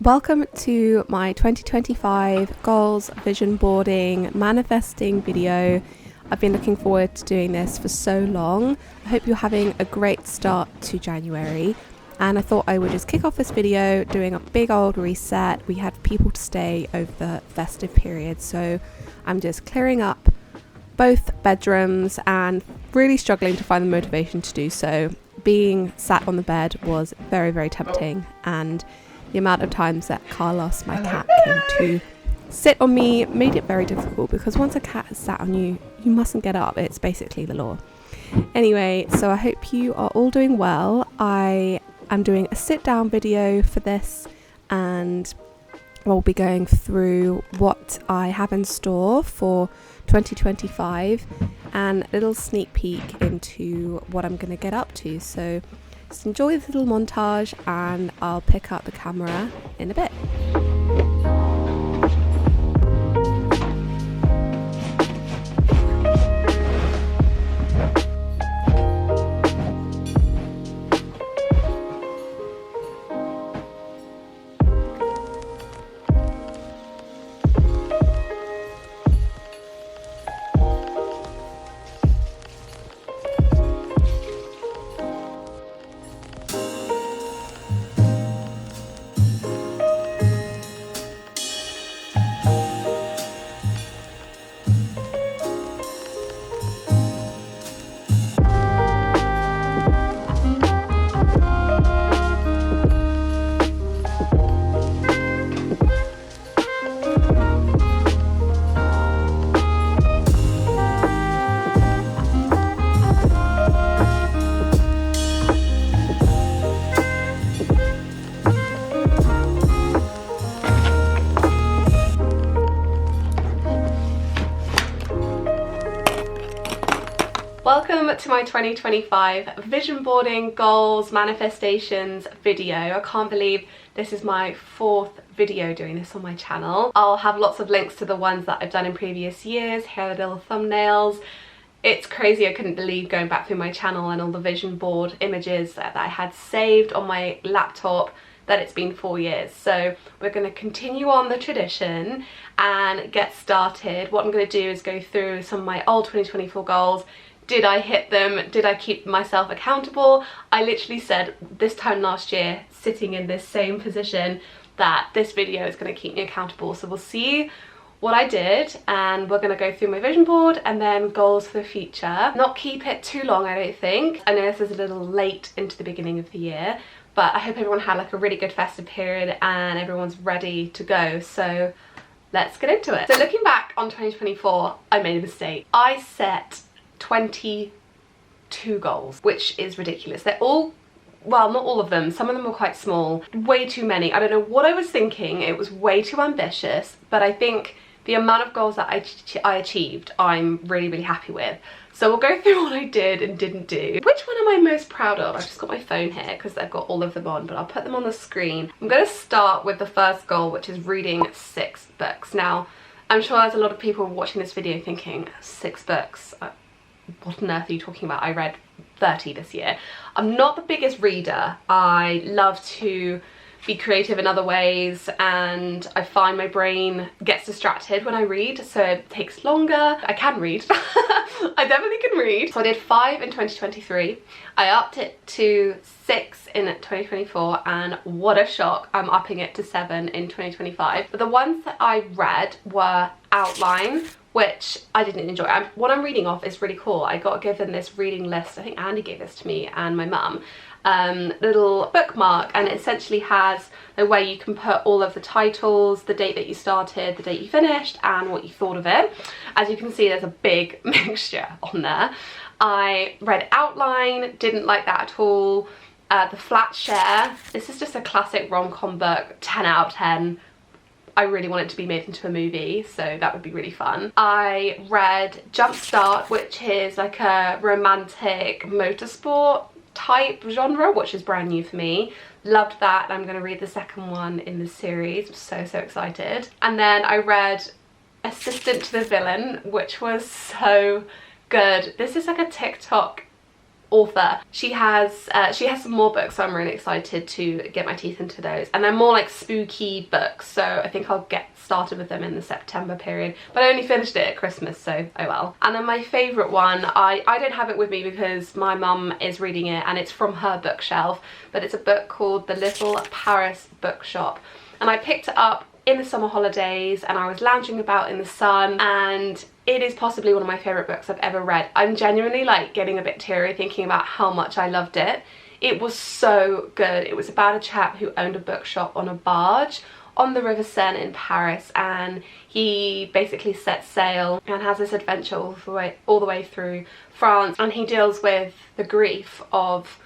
Welcome to my 2025 goals, vision boarding, manifesting video. I've been looking forward to doing this for so long. I hope you're having a great start to January. And I thought I would just kick off this video doing a big old reset. We had people to stay over the festive period, so I'm just clearing up both bedrooms and really struggling to find the motivation to do so. Being sat on the bed was very, very tempting, and the amount of times that Carlos, my cat, came to sit on me made it very difficult, because once a cat has sat on you, you mustn't get up. It's basically the law. Anyway, so I hope you are all doing well. I am doing a sit down video for this, and we'll be going through what I have in store for 2025 and a little sneak peek into what I'm going to get up to. So just enjoy this little montage, and I'll pick up the camera in a bit. Welcome to my 2025 vision boarding goals manifestations video. I can't believe this is my fourth video doing this on my channel. I'll have lots of links to the ones that I've done in previous years. Here are the little thumbnails. It's crazy, I couldn't believe going back through my channel and all the vision board images that I had saved on my laptop, that it's been 4 years. So we're going to continue on the tradition and get started. What I'm going to do is go through some of my old 2024 goals. Did I hit them? Did I keep myself accountable? I literally said this time last year, sitting in this same position, that this video is going to keep me accountable. So we'll see what I did, and we're going to go through my vision board and then goals for the future. Not keep it too long, I don't think. I know this is a little late into the beginning of the year, but I hope everyone had like a really good festive period and everyone's ready to go. So let's get into it. So looking back on 2024, I made a mistake. I set 22 goals, which is ridiculous. They're all, well, not all of them, some of them were quite small, way too many. I don't know what I was thinking. It was way too ambitious, but I think the amount of goals that I achieved, I'm really, really happy with. So we'll go through what I did and didn't do. Which one am I most proud of? I've just got my phone here because I've got all of them on, but I'll put them on the screen. I'm going to start with the first goal, which is reading 6 books. Now, I'm sure there's a lot of people watching this video thinking, 6 books? What on earth are you talking about? I read 30 this year. I'm not the biggest reader. I love to be creative in other ways, and I find my brain gets distracted when I read, so it takes longer. I can read. I definitely can read. So I did 5 in 2023. I upped it to 6 in 2024, and what a shock, I'm upping it to 7 in 2025. But the ones that I read were Outline, which I didn't enjoy. What I'm reading off is really cool. I got given this reading list, I think Andy gave this to me and my mum, little bookmark, and it essentially has the way you can put all of the titles, the date that you started, the date you finished, and what you thought of it. As you can see, there's a big mixture on there. I read Outline, didn't like that at all. The Flat Share, this is just a classic rom-com book, 10 out of 10. I really want it to be made into a movie, so that would be really fun. I read Jumpstart, which is like a romantic motorsport type genre, which is brand new for me. Loved that, and I'm going to read the second one in the series. I'm so excited. And then I read Assistant to the Villain, which was so good. This is like a TikTok author. She has some more books, so I'm really excited to get my teeth into those, and they're more like spooky books, so I think I'll get started with them in the September period, but I only finished it at Christmas, so oh well. And then my favourite one, I don't have it with me because my mum is reading it and it's from her bookshelf, but it's a book called The Little Paris Bookshop, and I picked it up in the summer holidays and I was lounging about in the sun, and it is possibly one of my favourite books I've ever read. I'm genuinely like getting a bit teary thinking about how much I loved it. It was so good. It was about a chap who owned a bookshop on a barge on the River Seine in Paris, and he basically sets sail and has this adventure all the way through France, and he deals with the grief of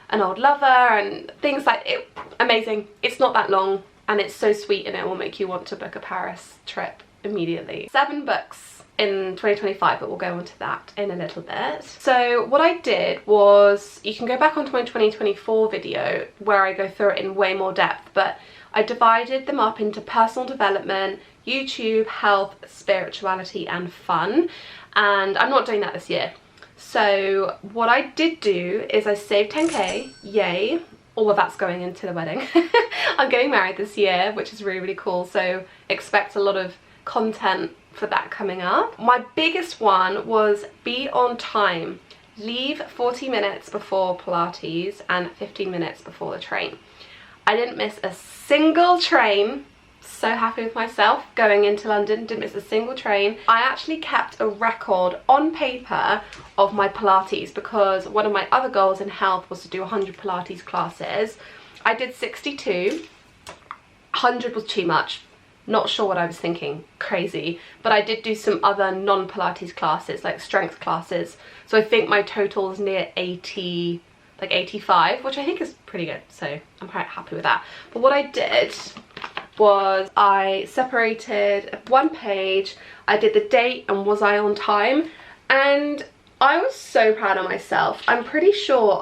an old lover and things like it. Amazing. It's not that long and it's so sweet, and it will make you want to book a Paris trip immediately. 7 books in 2025, but we'll go on to that in a little bit. So what I did was, you can go back onto my 2024 video where I go through it in way more depth, but I divided them up into personal development, YouTube, health, spirituality and fun, and I'm not doing that this year. So what I did do is I saved 10k, yay. All of that's going into the wedding. I'm getting married this year, which is really, really cool, so expect a lot of content for that coming up. My biggest one was be on time. Leave 40 minutes before Pilates and 15 minutes before the train. I didn't miss a single train. So happy with myself going into London, didn't miss a single train. I actually kept a record on paper of my Pilates because one of my other goals in health was to do 100 Pilates classes. I did 62. 100 was too much. Not sure what I was thinking, crazy. But I did do some other non-Pilates classes, like strength classes. So I think my total is near 80, like 85, which I think is pretty good. So I'm quite happy with that. But what I did was I separated one page, I did the date and was I on time, and I was so proud of myself. I'm pretty sure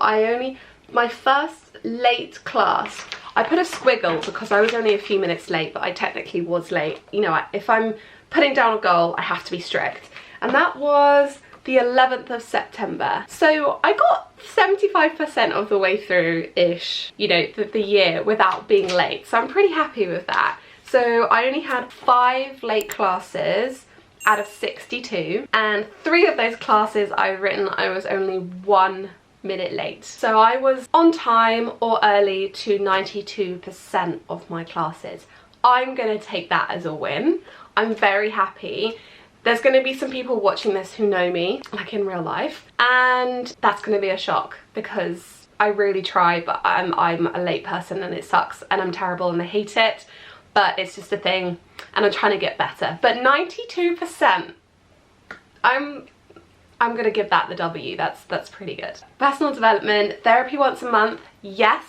my first late class, I put a squiggle because I was only a few minutes late, but I technically was late. You know, if I'm putting down a goal, I have to be strict. And that was the 11th of September. So I got 75% of the way through-ish, you know, the year without being late. So I'm pretty happy with that. So I only had 5 late classes out of 62. And 3 of those classes I've written, I was only 1 minute late. So I was on time or early to 92% of my classes. I'm gonna take that as a win. I'm very happy. There's going to be some people watching this who know me, like in real life, and that's going to be a shock because I really try, but I'm a late person and it sucks and I'm terrible and I hate it, but it's just a thing and I'm trying to get better. But 92%, I'm going to give that the W. That's pretty good. Personal development, therapy once a month, yes.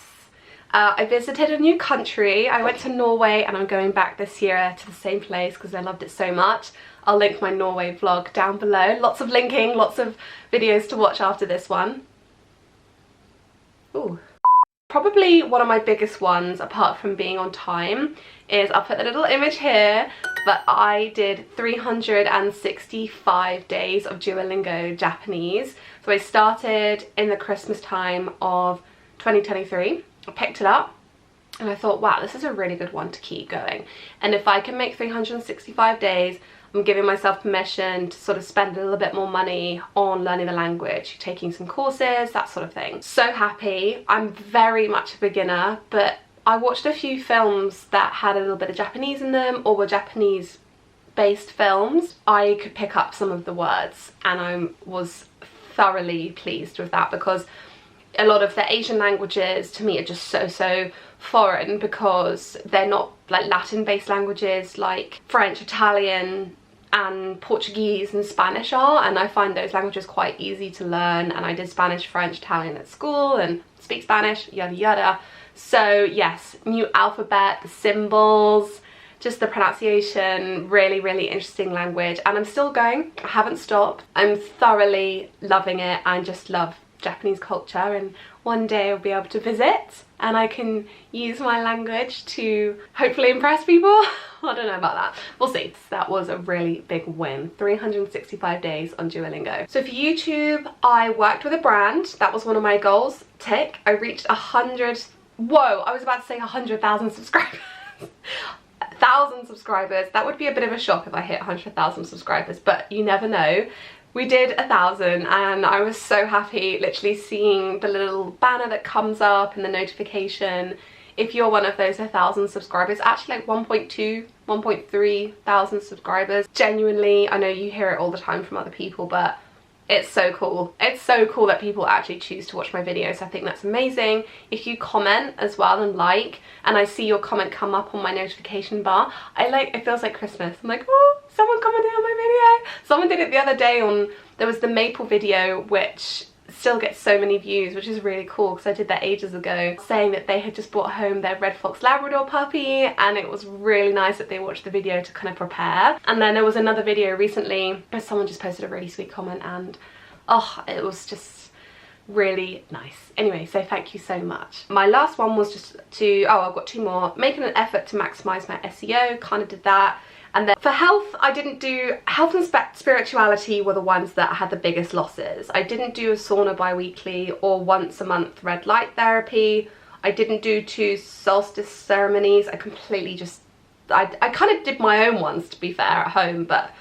I visited a new country. I went to Norway and I'm going back this year to the same place because I loved it so much. I'll link my Norway vlog down below. Lots of linking, lots of videos to watch after this one. Ooh. Probably one of my biggest ones, apart from being on time, is, I'll put a little image here, but I did 365 days of Duolingo Japanese. So I started in the Christmas time of 2023. I picked it up and I thought, wow, this is a really good one to keep going. And if I can make 365 days, I'm giving myself permission to sort of spend a little bit more money on learning the language, taking some courses, that sort of thing. So happy. I'm very much a beginner, but I watched a few films that had a little bit of Japanese in them or were Japanese based films. I could pick up some of the words and I was thoroughly pleased with that because a lot of the Asian languages to me are just so foreign because they're not like Latin based languages like French, Italian and Portuguese and Spanish are, and I find those languages quite easy to learn, and I did Spanish, French, Italian at school and speak Spanish, yada yada. So yes, new alphabet, the symbols, just the pronunciation, really interesting language, and I'm still going. I haven't stopped. I'm thoroughly loving it. I just love Japanese culture, and one day I'll be able to visit and I can use my language to hopefully impress people. I don't know about that. We'll see. That was a really big win. 365 days on Duolingo. So for YouTube, I worked with a brand. That was one of my goals. Tick. I reached 100. Whoa, I was about to say 100,000 subscribers. 1,000 subscribers. That would be a bit of a shock if I hit 100,000 subscribers, but you never know. We did 1,000 and I was so happy, literally seeing the little banner that comes up and the notification. If you're one of those 1,000 subscribers, actually like 1.2, 1.3 thousand subscribers. Genuinely, I know you hear it all the time from other people, but it's so cool. It's so cool that people actually choose to watch my videos. I think that's amazing. If you comment as well and like, and I see your comment come up on my notification bar, it feels like Christmas. I'm like, oh, someone commented on my video. Someone did it the other day on, there was the maple video, which still gets so many views, which is really cool because I did that ages ago, saying that they had just brought home their Red Fox Labrador puppy, and it was really nice that they watched the video to kind of prepare. And then there was another video recently where someone just posted a really sweet comment, and oh, it was just really nice. Anyway, so thank you so much. My last one was just to, oh, I've got two more. Making an effort to maximize my SEO, kind of did that. And then for health, I didn't do, health and spirituality were the ones that had the biggest losses. I didn't do a sauna bi-weekly or once a month red light therapy. I didn't do 2 solstice ceremonies. I completely just, I kind of did my own ones, to be fair, at home, but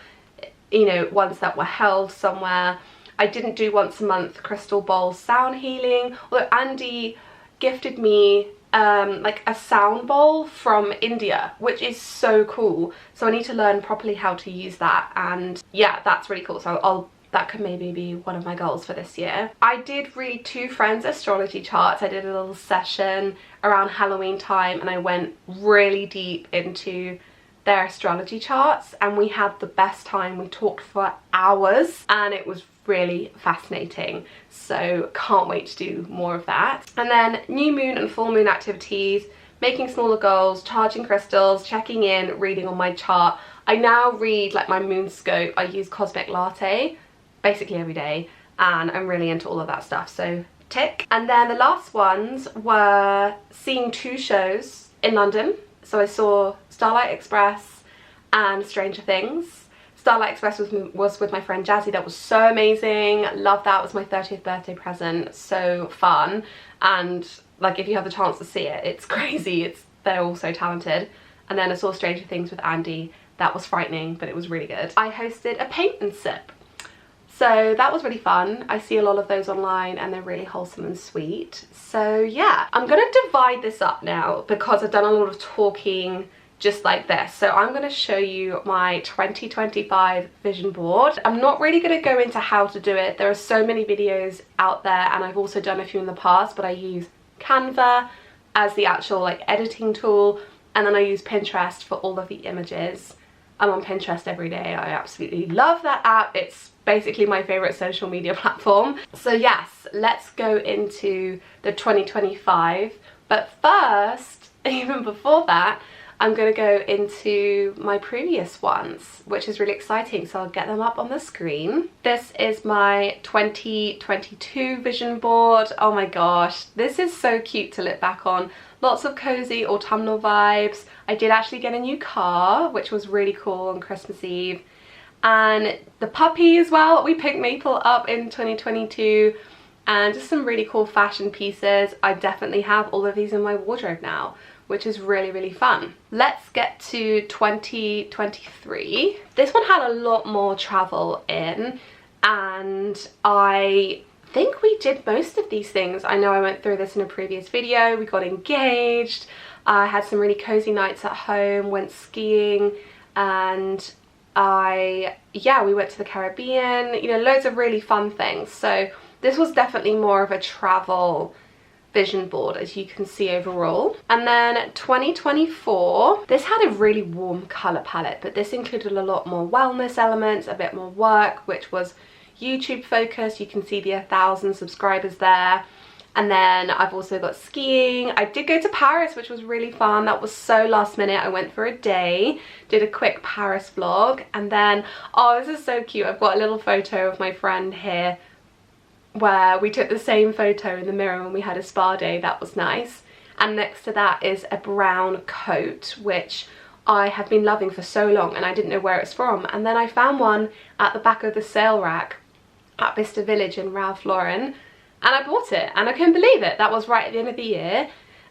you know, ones that were held somewhere. I didn't do once a month crystal bowl sound healing, although Andy gifted me like a sound bowl from India, which is so cool. So I need to learn properly how to use that, and yeah, that's really cool. So that could maybe be one of my goals for this year. I did read 2 friends' astrology charts. I did a little session around Halloween time and I went really deep into their astrology charts and we had the best time. We talked for hours and it was really fascinating, so can't wait to do more of that. And then new moon and full moon activities, making smaller goals, charging crystals, checking in, reading on my chart. I now read like my moon scope. I use Cosmic Latte basically every day and I'm really into all of that stuff, so tick. And then the last ones were seeing 2 shows in London. So I saw Starlight Express and Stranger Things. Starlight Express was with my friend Jazzy. That was so amazing. Love that. It was my 30th birthday present. So fun. And like, if you have the chance to see it, it's crazy. They're all so talented. And then I saw Stranger Things with Andy. That was frightening, but it was really good. I hosted a paint and sip. So that was really fun. I see a lot of those online and they're really wholesome and sweet. So yeah, I'm gonna divide this up now because I've done a lot of talking just like this. So I'm going to show you my 2025 vision board. I'm not really going to go into how to do it. There are so many videos out there and I've also done a few in the past, but I use Canva as the actual like editing tool, and then I use Pinterest for all of the images. I'm on Pinterest every day. I absolutely love that app. It's basically my favorite social media platform. So yes, let's go into the 2025. But first, even before that, I'm going to go into my previous ones, which is really exciting. So I'll get them up on the screen. This is my 2022 vision board. Oh my gosh, this is so cute to look back on. Lots of cozy autumnal vibes. I did actually get a new car, which was really cool on Christmas Eve. And the puppy as well. We picked Maple up in 2022. And just some really cool fashion pieces. I definitely have all of these in my wardrobe now, which is really, really fun. Let's get to 2023. This one had a lot more travel in, and I think we did most of these things. I know I went through this in a previous video. We got engaged, I had some really cozy nights at home, went skiing, and we went to the Caribbean, you know, loads of really fun things. So this was definitely more of a travel vision board, as you can see overall. And then 2024, this had a really warm color palette, but this included a lot more wellness elements, a bit more work, which was YouTube focused. You can see the 1,000 subscribers there. And then I've also got skiing. I did go to Paris, which was really fun. That was so last minute. I went for a day, did a quick Paris vlog, and then, oh, this is so cute. I've got a little photo of my friend here. where we took the same photo in the mirror when we had a spa day. That was nice. And next to that is a brown coat, which I have been loving for so long and I didn't know where it's from. And then I found one at the back of the sale rack at Bicester Village in Ralph Lauren, and I bought it and I couldn't believe it. That was right at the end of the year.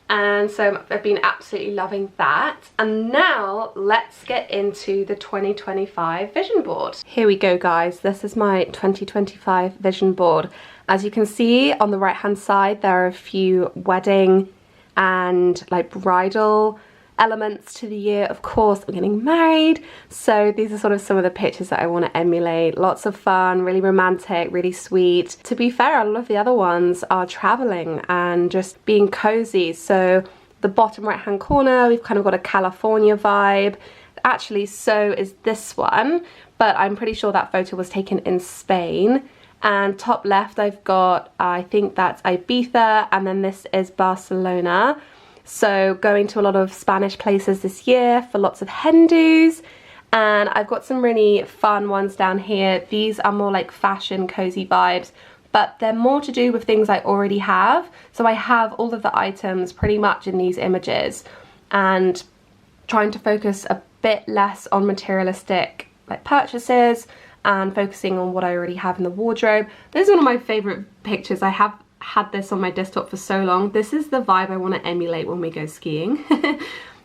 And so I've been absolutely loving that. And now let's get into the 2025 vision board. Here we go, guys. This is my 2025 vision board. As you can see on the right hand side, there are a few wedding and like bridal elements to the year. Of course, I'm getting married, so these are sort of some of the pictures that I want to emulate. Lots of fun, really romantic, really sweet. To be fair, a lot of the other ones are traveling and just being cozy. So the bottom right hand corner, we've kind of got a California vibe. Actually, so is this one, but I'm pretty sure that photo was taken in Spain. And top left, I've got, I think that's Ibiza, and then this is Barcelona. So going to a lot of Spanish places this year for lots of hen dos. And I've got some really fun ones down here. These are more like fashion cozy vibes, but they're more to do with things I already have. So I have all of the items pretty much in these images, and trying to focus a bit less on materialistic like purchases and focusing on what I already have in the wardrobe. This is one of my favorite pictures. I have had this on my desktop for so long. This is the vibe I want to emulate when we go skiing.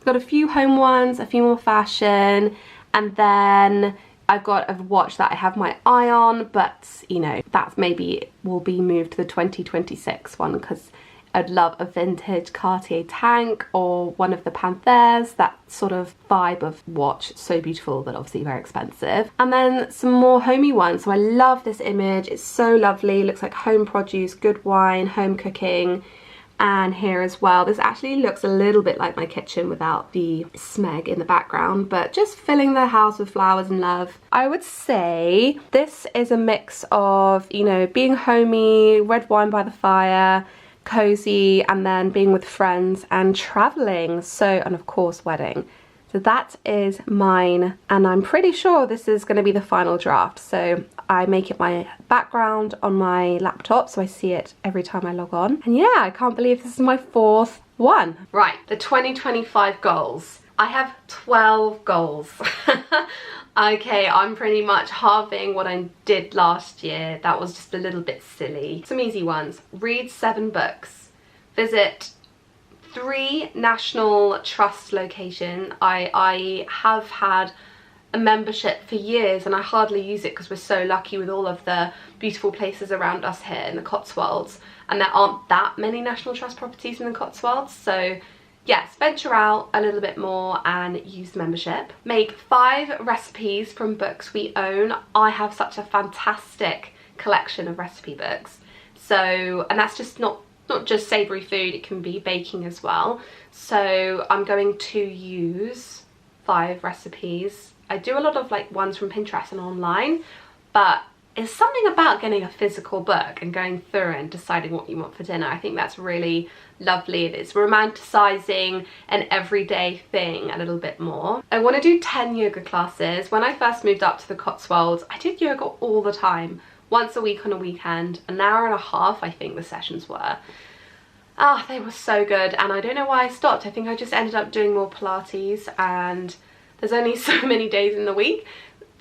Got a few home ones, a few more fashion, and then I've got a watch that I have my eye on, but you know, that maybe will be moved to the 2026 one, because I'd love a vintage Cartier tank or one of the Panthers, that sort of vibe of watch. So beautiful, but obviously very expensive. And then some more homey ones. So I love this image. It's so lovely. It looks like home produce, good wine, home cooking. And here as well, this actually looks a little bit like my kitchen without the smeg in the background, but just filling the house with flowers and love. I would say this is a mix of, you know, being homey, red wine by the fire, cozy, and then being with friends and traveling. So, and of course wedding. So that is mine, and I'm pretty sure this is going to be the final draft. So I make it my background on my laptop so I see it every time I log on. And yeah, I can't believe this is my 4th one. Right, the 2025 goals. I have 12 goals. Okay, I'm pretty much halving what I did last year. That was just a little bit silly. Some easy ones. Read 7 books. Visit 3 National Trust locations. I have had a membership for years and I hardly use it because we're so lucky with all of the beautiful places around us here in the Cotswolds, and there aren't that many National Trust properties in the Cotswolds. So yes, venture out a little bit more and use the membership. Make 5 recipes from books we own. I have such a fantastic collection of recipe books. So, and that's just not just savoury food, it can be baking as well. So I'm going to use 5 recipes. I do a lot of like ones from Pinterest and online, but it's something about getting a physical book and going through it and deciding what you want for dinner. I think that's really lovely. It's romanticizing an everyday thing a little bit more. I want to do 10 yoga classes. When I first moved up to the Cotswolds, I did yoga all the time, once a week on a weekend, an hour and a half I think the sessions were. Ah, they were so good, and I don't know why I stopped. I think I just ended up doing more Pilates, and there's only so many days in the week.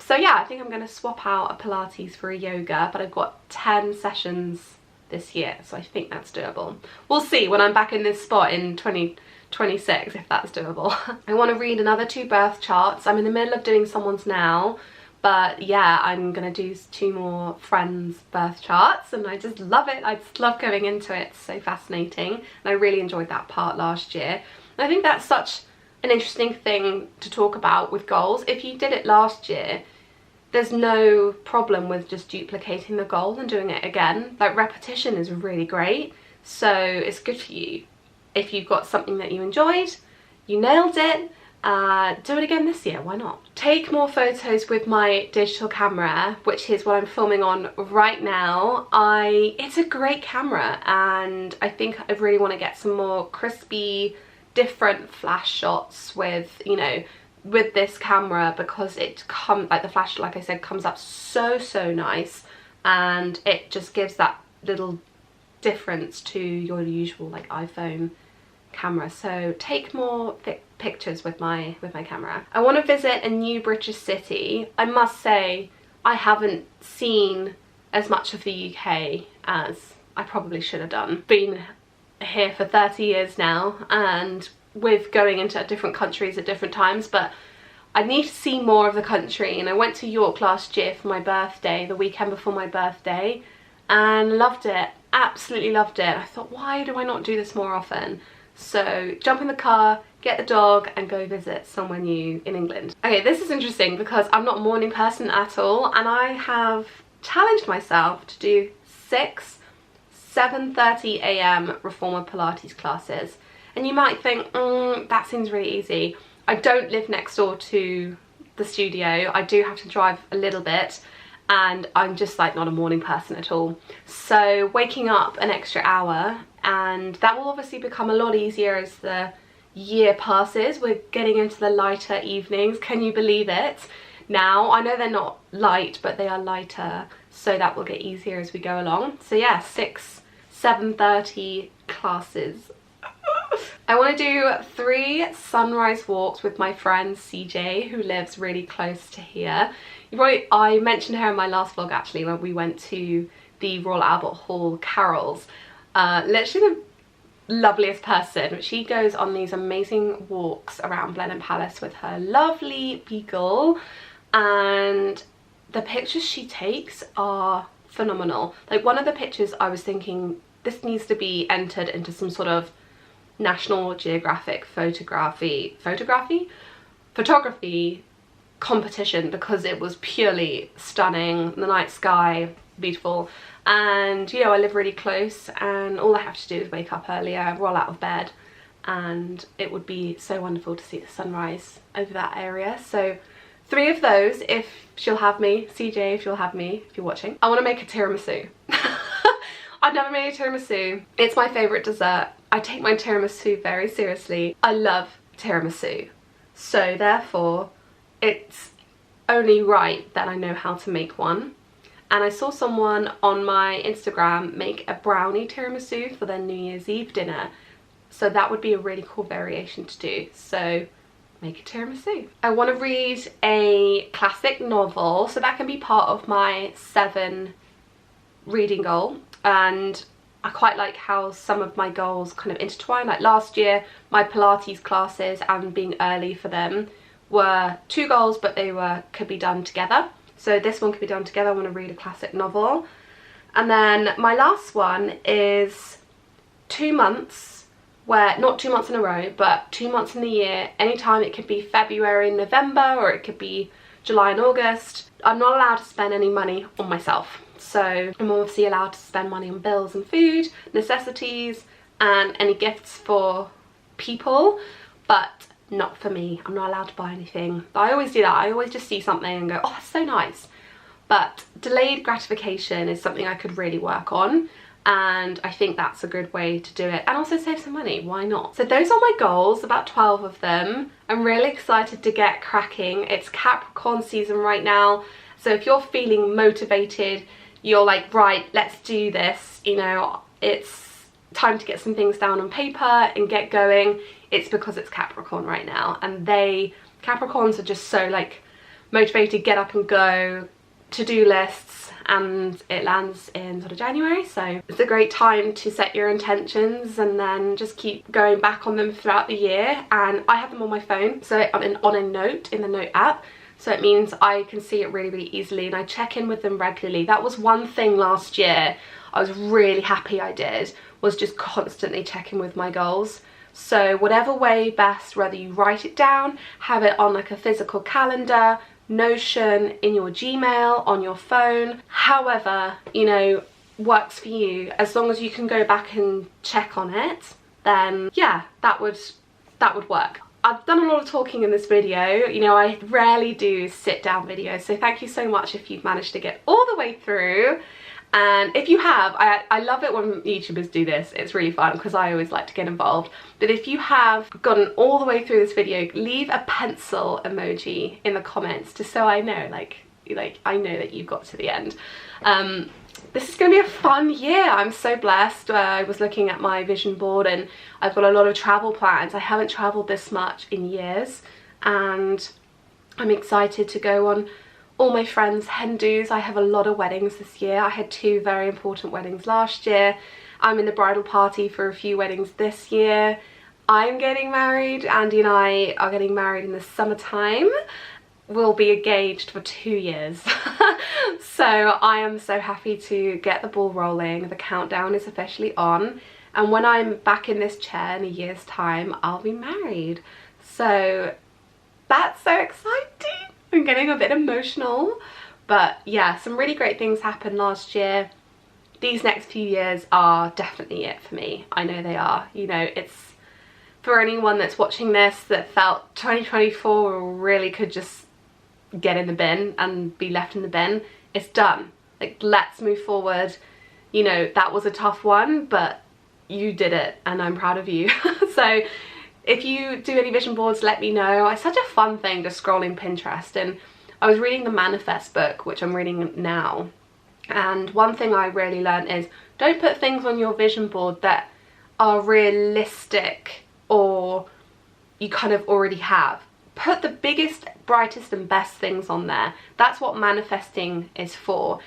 So yeah, I think I'm going to swap out a Pilates for a yoga, but I've got 10 sessions this year, so I think that's doable. We'll see when I'm back in this spot in 2026 if that's doable. I want to read another 2 birth charts. I'm in the middle of doing someone's now, but yeah, I'm going to do 2 more friends' birth charts, and I just love it. I just love going into it. It's so fascinating, and I really enjoyed that part last year. And I think that's such an interesting thing to talk about with goals. If you did it last year, there's no problem with just duplicating the goal and doing it again. Like, repetition is really great, so it's good for you. If you've got something that you enjoyed, you nailed it, do it again this year, why not? Take more photos with my digital camera, which is what I'm filming on right now. It's a great camera, and I think I really want to get some more crispy, different flash shots with, you know, with this camera, because it like the flash, like I said, comes up so nice, and it just gives that little difference to your usual like iPhone camera. So take more pictures with my camera. I want to visit a new British city. I must say I haven't seen as much of the UK as I probably should have done. Been here for 30 years now, and with going into different countries at different times, but I need to see more of the country. And I went to York last year for my birthday, the weekend before my birthday, and loved it, absolutely loved it. I thought, why do I not do this more often? So jump in the car, get the dog, and go visit somewhere new in England. Okay, this is interesting because I'm not a morning person at all, and I have challenged myself to do 7:30 a.m. reformer Pilates classes. And you might think, that seems really easy. I don't live next door to the studio. I do have to drive a little bit, and I'm just like not a morning person at all. So waking up an extra hour, and that will obviously become a lot easier as the year passes. We're getting into the lighter evenings. Can you believe it? Now, I know they're not light, but they are lighter, so that will get easier as we go along. So yeah, 7:30 classes. I want to do 3 sunrise walks with my friend CJ, who lives really close to here. I mentioned her in my last vlog actually, when we went to the Royal Albert Hall carols. Literally the loveliest person. She goes on these amazing walks around Blenheim Palace with her lovely beagle, and the pictures she takes are phenomenal. Like, one of the pictures I was thinking, this needs to be entered into some sort of National Geographic photography competition, because it was purely stunning. The night sky, beautiful. And you know, I live really close, and all I have to do is wake up earlier, roll out of bed, and it would be so wonderful to see the sunrise over that area. So 3 of those, if she'll have me. CJ, if you'll have me, if you're watching. I want to make a tiramisu. I've never made a tiramisu. It's my favourite dessert. I take my tiramisu very seriously. I love tiramisu. So therefore, it's only right that I know how to make one. And I saw someone on my Instagram make a brownie tiramisu for their New Year's Eve dinner. So that would be a really cool variation to do. So make a tiramisu. I want to read a classic novel, so that can be part of my 7 reading goal. And I quite like how some of my goals kind of intertwine. Like last year, my Pilates classes and being early for them were 2 goals, but they could be done together. So this one could be done together. I want to read a classic novel. And then my last one is 2 months, where, not 2 months in a row, but 2 months in the year. Anytime, it could be February, November, or it could be July and August. I'm not allowed to spend any money on myself. So I'm obviously allowed to spend money on bills and food, necessities, and any gifts for people, but not for me. I'm not allowed to buy anything. I always do that. I always just see something and go, oh, that's so nice. But delayed gratification is something I could really work on, and I think that's a good way to do it, and also save some money. Why not? So those are my goals, about 12 of them. I'm really excited to get cracking. It's Capricorn season right now, so if you're feeling motivated, you're like, right, let's do this, you know, it's time to get some things down on paper and get going, it's because it's Capricorn right now. And Capricorns are just so like motivated, get up and go, to-do lists, and it lands in sort of January. So it's a great time to set your intentions and then just keep going back on them throughout the year. And I have them on my phone, so on a note in the Note app. So it means I can see it really, really easily, and I check in with them regularly. That was one thing last year I was really happy I did, was just constantly checking with my goals. So whatever way best, whether you write it down, have it on like a physical calendar, Notion, in your Gmail, on your phone, however, you know, works for you, as long as you can go back and check on it, then yeah, that would work. I've done a lot of talking in this video. You know, I rarely do sit down videos, so thank you so much if you've managed to get all the way through. And if you have, I love it when YouTubers do this. It's really fun because I always like to get involved. But if you have gotten all the way through this video, leave a pencil emoji in the comments, just so I know, like I know that you've got to the end. this is going to be a fun year. I'm so blessed. I was looking at my vision board and I've got a lot of travel plans. I haven't travelled this much in years, and I'm excited to go on all my friends' hen-dos. I have a lot of weddings this year. I had 2 very important weddings last year. I'm in the bridal party for a few weddings this year. I'm getting married. Andy and I are getting married in the summertime. We'll be engaged for 2 years. So I am so happy to get the ball rolling. The countdown is officially on, and when I'm back in this chair in a year's time, I'll be married. So that's so exciting. I'm getting a bit emotional, but yeah, some really great things happened last year. These next few years are definitely it for me. I know they are. You know, it's for anyone that's watching this that felt 2024 really could just get in the bin and be left in the bin. It's done. Like, let's move forward. You know, that was a tough one, but you did it and I'm proud of you. So if you do any vision boards, let me know. It's such a fun thing just scrolling Pinterest, and I was reading the Manifest book, which I'm reading now, and one thing I really learned is don't put things on your vision board that are realistic or you kind of already have. Put the biggest, brightest and best things on there. That's what manifesting is for.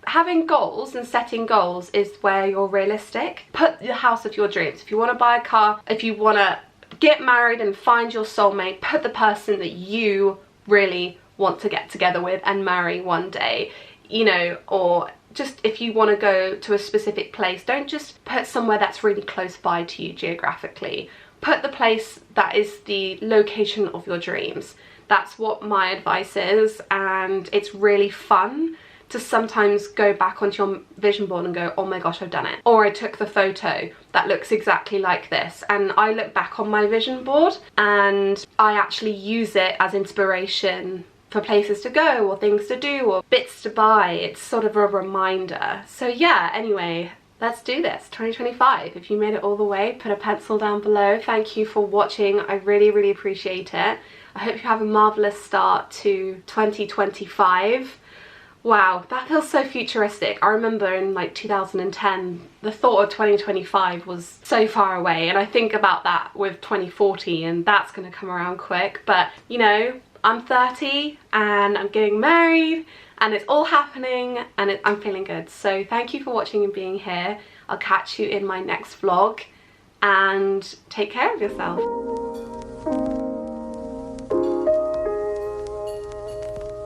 Having goals and setting goals is where you're realistic. Put the house of your dreams. If you want to buy a car, if you want to get married and find your soulmate, put the person that you really want to get together with and marry one day, you know. Or just if you want to go to a specific place, don't just put somewhere that's really close by to you geographically. Put the place that is the location of your dreams. That's what my advice is, and it's really fun to sometimes go back onto your vision board and go, oh my gosh, I've done it. Or I took the photo that looks exactly like this, and I look back on my vision board and I actually use it as inspiration for places to go or things to do or bits to buy. It's sort of a reminder. So yeah, anyway, let's do this. 2025. If you made it all the way, put a pencil down below. Thank you for watching. I really, really appreciate it. I hope you have a marvelous start to 2025. Wow, that feels so futuristic. I remember in like 2010, the thought of 2025 was so far away, and I think about that with 2040, and that's going to come around quick. But you know, I'm 30 and I'm getting married and it's all happening, and I'm feeling good. So thank you for watching and being here. I'll catch you in my next vlog, and take care of yourself.